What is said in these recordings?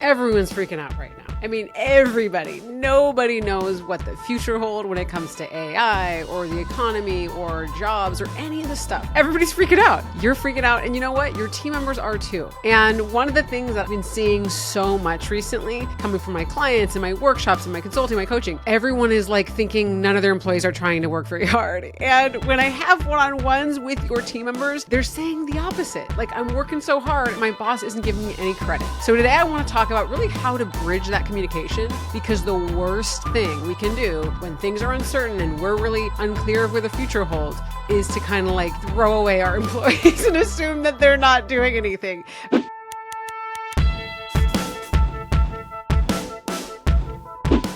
Everyone's freaking out right now. I mean, everybody. Nobody knows what the future holds when it comes to AI or the economy or jobs or any of this stuff. Everybody's freaking out. You're freaking out. And you know what? Your team members are too. And one of the things that I've been seeing so much recently, coming from my clients and my workshops and my consulting, my coaching, everyone is like thinking none of their employees are trying to work very hard. And when I have one-on-ones with your team members, they're saying the opposite. Like, I'm working so hard, my boss isn't giving me any credit. So today I want to talk about really how to bridge that communication, because the worst thing we can do when things are uncertain and we're really unclear of where the future holds is to kind of like throw away our employees and assume that they're not doing anything.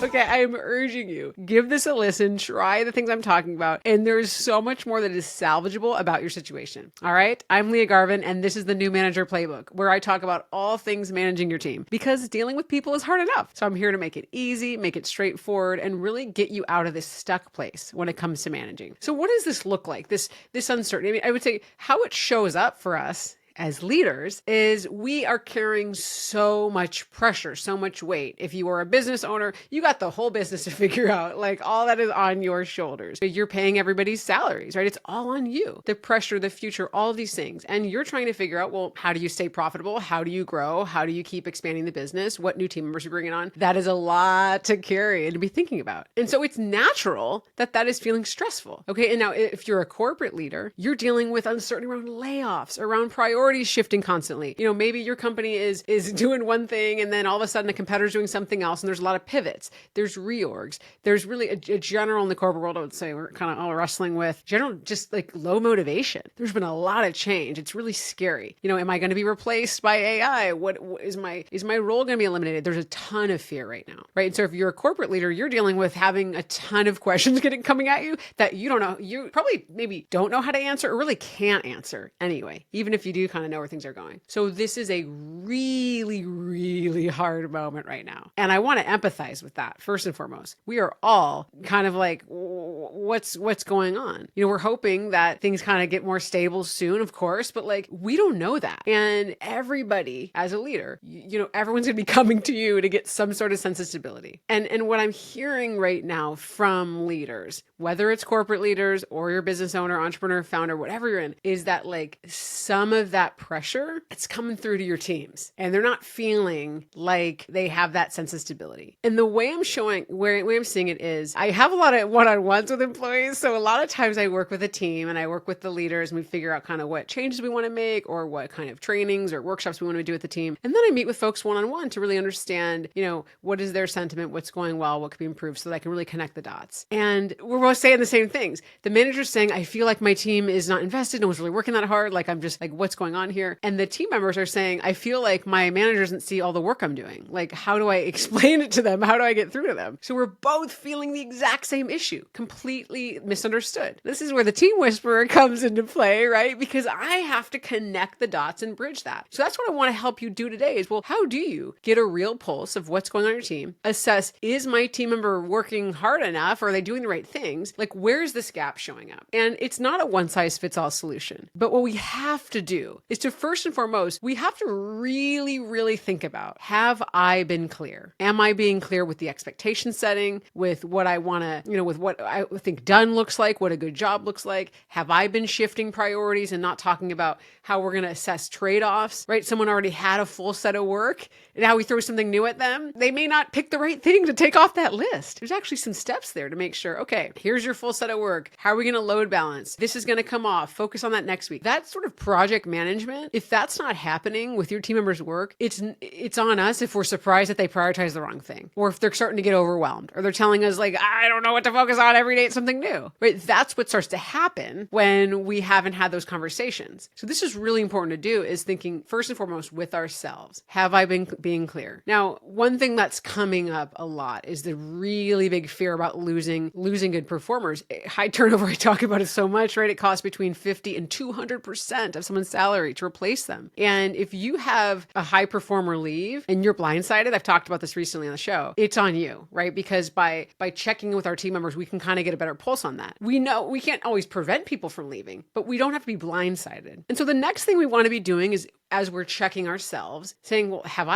Okay, I am urging you, give this a listen, try the things I'm talking about, and there's so much more that is salvageable about your situation. All right, I'm Leah Garvin, and this is the New Manager Playbook, where I talk about all things managing your team, because dealing with people is hard enough. So I'm here to make it easy, make it straightforward, and really get you out of this stuck place when it comes to managing. So what does this look like, this uncertainty? I mean, I would say how it shows up for us as leaders is we are carrying so much pressure, so much weight. If you are a business owner, you got the whole business to figure out, like all that is on your shoulders. You're paying everybody's salaries, right? It's all on you. The pressure, the future, all of these things. And you're trying to figure out, well, how do you stay profitable? How do you grow? How do you keep expanding the business? What new team members are you bringing on? That is a lot to carry and to be thinking about. And so it's natural that that is feeling stressful. Okay. And now if you're a corporate leader, you're dealing with uncertainty around layoffs, around priorities shifting constantly. You know, maybe your company is doing one thing and then all of a sudden a competitor's doing something else, and there's a lot of pivots. There's reorgs. There's really a general in the corporate world, I would say, we're kind of all wrestling with general, just like low motivation. There's been a lot of change. It's really scary. You know, am I going to be replaced by AI? What is my role going to be eliminated? There's a ton of fear right now, right? And so if you're a corporate leader, you're dealing with having a ton of questions coming at you that you don't know, you probably maybe don't know how to answer or really can't answer anyway, even if you do kind of know where things are going. So this is a really, really hard moment right now. And I want to empathize with that first and foremost. We are all kind of like, what's going on? You know, we're hoping that things kind of get more stable soon, of course, but like, we don't know that. And everybody as a leader, you know, everyone's going to be coming to you to get some sort of sense of stability. And what I'm hearing right now from leaders, whether it's corporate leaders or your business owner, entrepreneur, founder, whatever you're in, is that like some of that pressure, it's coming through to your teams and they're not feeling like they have that sense of stability. And the way I'm seeing it is I have a lot of one-on-ones with employees. So a lot of times I work with a team and I work with the leaders and we figure out kind of what changes we want to make or what kind of trainings or workshops we want to do with the team. And then I meet with folks one-on-one to really understand, you know, what is their sentiment, what's going well, what could be improved, so that I can really connect the dots. And we're both saying the same things. The manager's saying, I feel like my team is not invested. No one's really working that hard. Like, I'm just like, what's going on here? And the team members are saying, I feel like my manager doesn't see all the work I'm doing. Like, how do I explain it to them? How do I get through to them? So we're both feeling the exact same issue, completely misunderstood. This is where the team whisperer comes into play, right? Because I have to connect the dots and bridge that. So that's what I want to help you do today is, well, how do you get a real pulse of what's going on in your team? Assess, is my team member working hard enough? Are they doing the right things? Like, where's this gap showing up? And it's not a one-size-fits-all solution. But what we have to do is to first and foremost, we have to really, really think about, have I been clear? Am I being clear with the expectation setting, with what I want to, you know, with what I think done looks like, what a good job looks like? Have I been shifting priorities and not talking about how we're going to assess trade-offs, right? Someone already had a full set of work and now we throw something new at them. They may not pick the right thing to take off that list. There's actually some steps there to make sure, okay, here's your full set of work. How are we going to load balance? This is going to come off. Focus on that next week. That sort of project management, if that's not happening with your team members' work, it's on us if we're surprised that they prioritize the wrong thing, or if they're starting to get overwhelmed, or they're telling us like, I don't know what to focus on every day. It's something new, right? That's what starts to happen when we haven't had those conversations. So this is really important to do, is thinking first and foremost with ourselves. Have I been being clear? Now, one thing that's coming up a lot is the really big fear about losing good performers. High turnover, I talk about it so much, right? It costs between 50 and 200% of someone's salary to replace them. And if you have a high performer leave and you're blindsided, I've talked about this recently on the show, it's on you, right? Because by checking in with our team members, we can kind of get a better pulse on that. We know we can't always prevent people from leaving, but we don't have to be blindsided. And so the next thing we want to be doing is as we're checking ourselves, saying, well, am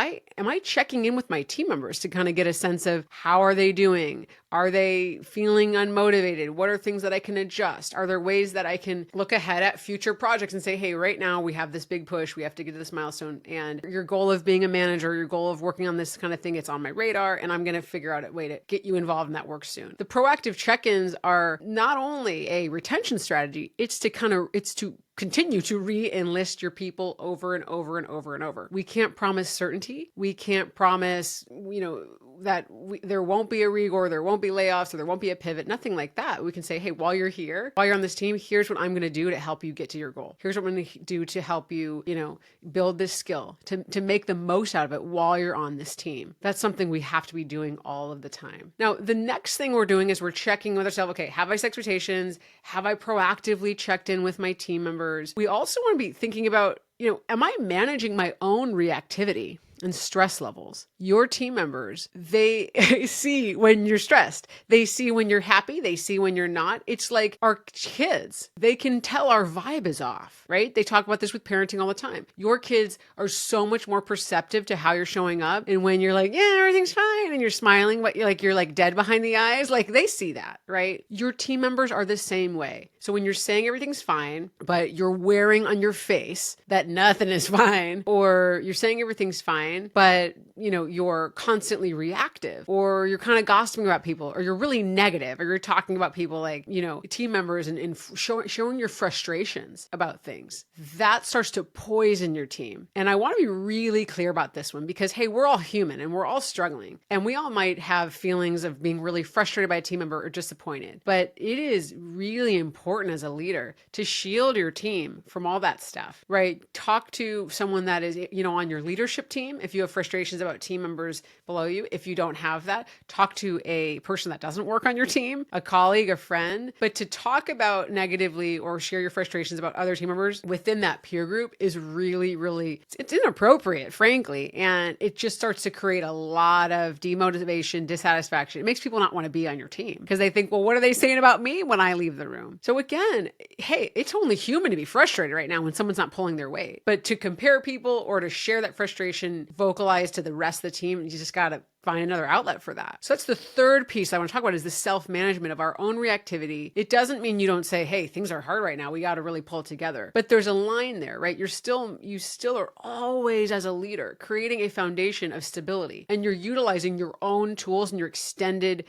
I checking in with my team members to kind of get a sense of how are they doing? Are they feeling unmotivated? What are things that I can adjust? Are there ways that I can look ahead at future projects and say, hey, right now we have this big push. We have to get to this milestone. And your goal of being a manager, your goal of working on this kind of thing, it's on my radar. And I'm going to figure out a way to get you involved in that work soon. The proactive check-ins are not only a retention strategy, it's to continue to re-enlist your people over and over and over and over. We can't promise certainty. We can't promise, that there won't be a reorg, there won't be layoffs, or there won't be a pivot, nothing like that. We can say, hey, while you're here, while you're on this team, here's what I'm going to do to help you get to your goal. Here's what I'm going to do to help you, build this skill, to make the most out of it while you're on this team. That's something we have to be doing all of the time. Now, the next thing we're doing is we're checking with ourselves, okay, have I set expectations? Have I proactively checked in with my team members? We also want to be thinking about, am I managing my own reactivity and stress levels? Your team members, they see when you're stressed. They see when you're happy. They see when you're not. It's like our kids. They can tell our vibe is off, right? They talk about this with parenting all the time. Your kids are so much more perceptive to how you're showing up. And when you're like, yeah, everything's fine, and you're smiling, but you're like dead behind the eyes, like they see that, right? Your team members are the same way. So when you're saying everything's fine, but you're wearing on your face that nothing is fine, or you're saying everything's fine, but you're constantly reactive, or you're kind of gossiping about people, or you're really negative, or you're talking about people like, team members and showing your frustrations about things, that starts to poison your team. And I want to be really clear about this one because, hey, we're all human and we're all struggling, and we all might have feelings of being really frustrated by a team member or disappointed, but it is really important as a leader to shield your team from all that stuff, right? Talk to someone that is, on your leadership team. If you have frustrations about team members below you, if you don't have that, talk to a person that doesn't work on your team, a colleague, a friend. But to talk about negatively or share your frustrations about other team members within that peer group is really, really, it's inappropriate, frankly. And it just starts to create a lot of demotivation, dissatisfaction. It makes people not want to be on your team because they think, well, what are they saying about me when I leave the room? So again, hey, it's only human to be frustrated right now when someone's not pulling their weight. But to compare people or to share that frustration vocalized to the rest of the team, you just got to find another outlet for that. So that's the third piece I want to talk about is the self-management of our own reactivity. It doesn't mean you don't say, hey, things are hard right now. We got to really pull it together. But there's a line there, right? You still are always, as a leader, creating a foundation of stability, and you're utilizing your own tools and your extended,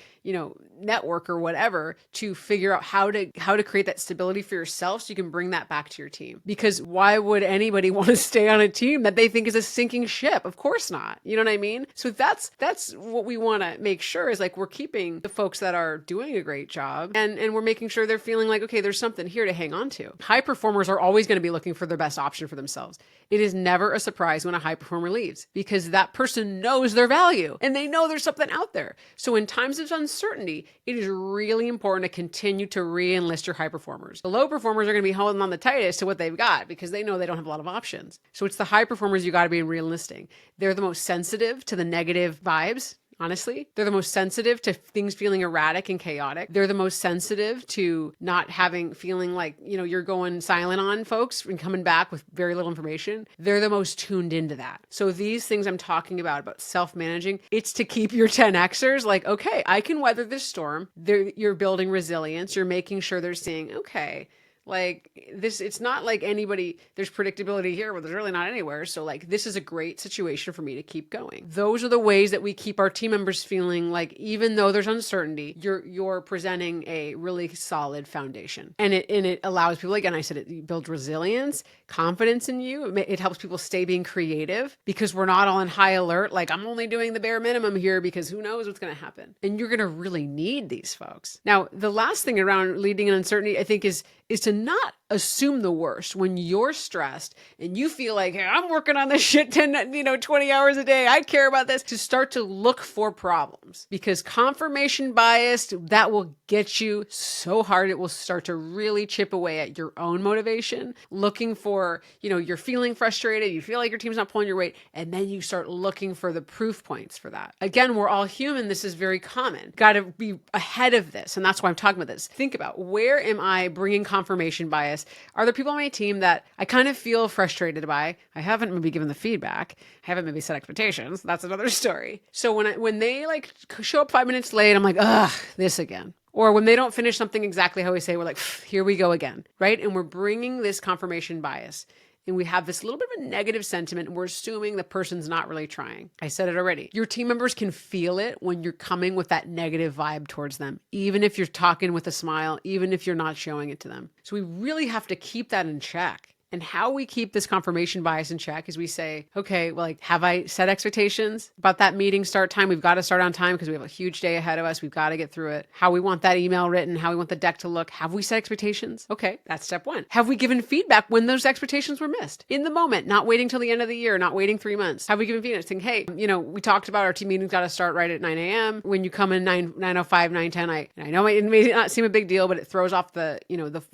network or whatever to figure out how to create that stability for yourself so you can bring that back to your team. Because why would anybody want to stay on a team that they think is a sinking ship? Of course not. You know what I mean? So that's what we want to make sure is like we're keeping the folks that are doing a great job and we're making sure they're feeling like, okay, there's something here to hang on to. High performers are always going to be looking for the best option for themselves. It is never a surprise when a high performer leaves because that person knows their value and they know there's something out there. So in times of uncertainty, it is really important to continue to re-enlist your high performers. The low performers are going to be holding on the tightest to what they've got because they know they don't have a lot of options. So it's the high performers you got to be re-enlisting. They're the most sensitive to the negative vibes. Honestly, they're the most sensitive to things feeling erratic and chaotic. They're the most sensitive to not feeling like, you're going silent on folks and coming back with very little information. They're the most tuned into that. So these things I'm talking about self-managing, it's to keep your 10Xers like, okay, I can weather this storm. You're building resilience. You're making sure they're seeing, okay, like this, it's not like there's predictability here, but there's really not anywhere. So like, this is a great situation for me to keep going. Those are the ways that we keep our team members feeling like, even though there's uncertainty, you're presenting a really solid foundation. And it allows people, again, I said it builds resilience, confidence in you. It helps people stay being creative because we're not all in high alert. Like I'm only doing the bare minimum here because who knows what's going to happen. And you're going to really need these folks. Now, the last thing around leading in uncertainty, I think is to not assume the worst when you're stressed and you feel like, hey, I'm working on this shit 20 hours a day. I care about this. To start to look for problems because confirmation bias, that will get you so hard. It will start to really chip away at your own motivation. Looking for, you're feeling frustrated. You feel like your team's not pulling your weight. And then you start looking for the proof points for that. Again, we're all human. This is very common. Got to be ahead of this. And that's why I'm talking about this. Think about, where am I bringing confirmation bias bias are the people on my team that I kind of feel frustrated by. I haven't maybe given the feedback. I haven't maybe set expectations. That's another story. So when they like show up 5 minutes late, I'm like, ugh, this again. Or when they don't finish something exactly how we say, we're like, here we go again, right? And we're bringing this confirmation bias. And we have this little bit of a negative sentiment, and we're assuming the person's not really trying. I said it already. Your team members can feel it when you're coming with that negative vibe towards them, even if you're talking with a smile, even if you're not showing it to them. So we really have to keep that in check. And how we keep this confirmation bias in check is we say, okay, well, like, have I set expectations about that meeting start time? We've got to start on time because we have a huge day ahead of us. We've got to get through it. How we want that email written, how we want the deck to look. Have we set expectations? Okay, that's step one. Have we given feedback when those expectations were missed? In the moment, not waiting till the end of the year, not waiting 3 months. Have we given feedback saying, hey, we talked about our team meeting's got to start right at 9 a.m. When you come in 9:05, 9:10, I know it may not seem a big deal, but it throws off the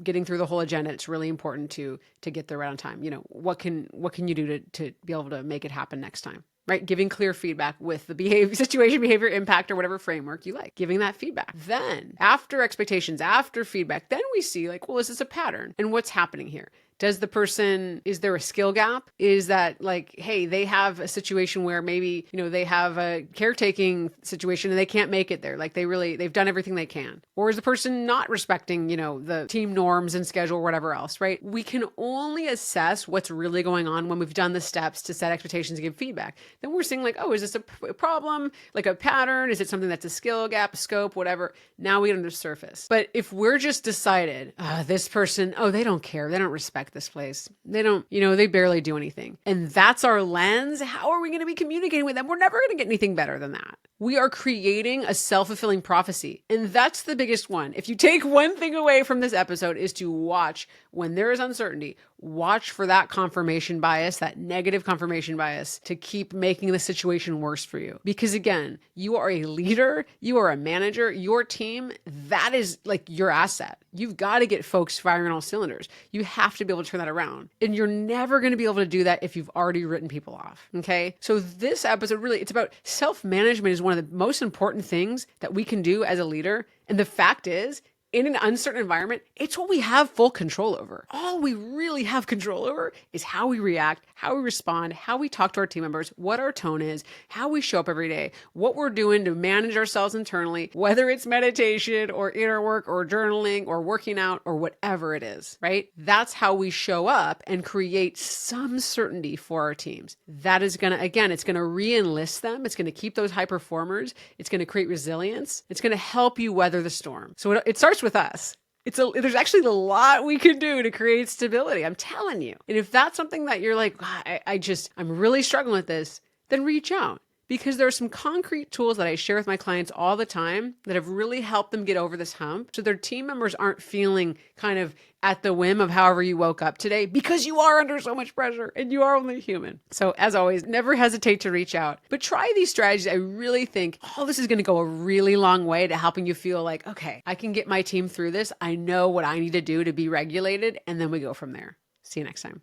getting through the whole agenda. It's really important to get there right on time. What can you do to be able to make it happen next time? Right? Giving clear feedback with the situation, behavior, impact, or whatever framework you like. Giving that feedback. Then, after expectations, after feedback, then we see like, well, is this a pattern? And what's happening here? Is there a skill gap? Is that like, hey, they have a situation where maybe, they have a caretaking situation and they can't make it there. Like they've done everything they can. Or is the person not respecting, the team norms and schedule or whatever else, right? We can only assess what's really going on when we've done the steps to set expectations and give feedback. Then we're seeing like, oh, is this a problem? Like a pattern? Is it something that's a skill gap, a scope, whatever? Now we get under the surface. But if we're just decided, this person, they don't care. They don't respect this place. They don't, they barely do anything. And that's our lens. How are we going to be communicating with them? We're never going to get anything better than that. We are creating a self-fulfilling prophecy. And that's the biggest one. If you take one thing away from this episode is to watch when there is uncertainty, watch for that confirmation bias, that negative confirmation bias to keep making the situation worse for you. Because again, you are a leader, you are a manager, your team, that is like your asset. You've got to get folks firing on all cylinders. You have to be able to turn that around. And you're never going to be able to do that if you've already written people off. Okay. So this episode really, it's about self-management is one of the most important things that we can do as a leader. And the fact is, in an uncertain environment, it's what we have full control over. All we really have control over is how we react, how we respond, how we talk to our team members, what our tone is, how we show up every day, what we're doing to manage ourselves internally, whether it's meditation or inner work or journaling or working out or whatever it is, right? That's how we show up and create some certainty for our teams. That is going to, again, it's going to re-enlist them. It's going to keep those high performers. It's going to create resilience. It's going to help you weather the storm. So it starts with us. There's actually a lot we can do to create stability. I'm telling you. And if that's something that you're like, I'm really struggling with this, then reach out. Because there are some concrete tools that I share with my clients all the time that have really helped them get over this hump. So their team members aren't feeling kind of at the whim of however you woke up today, because you are under so much pressure and you are only human. So as always, never hesitate to reach out, but try these strategies. I really think all this is going to go a really long way to helping you feel like, okay, I can get my team through this. I know what I need to do to be regulated. And then we go from there. See you next time.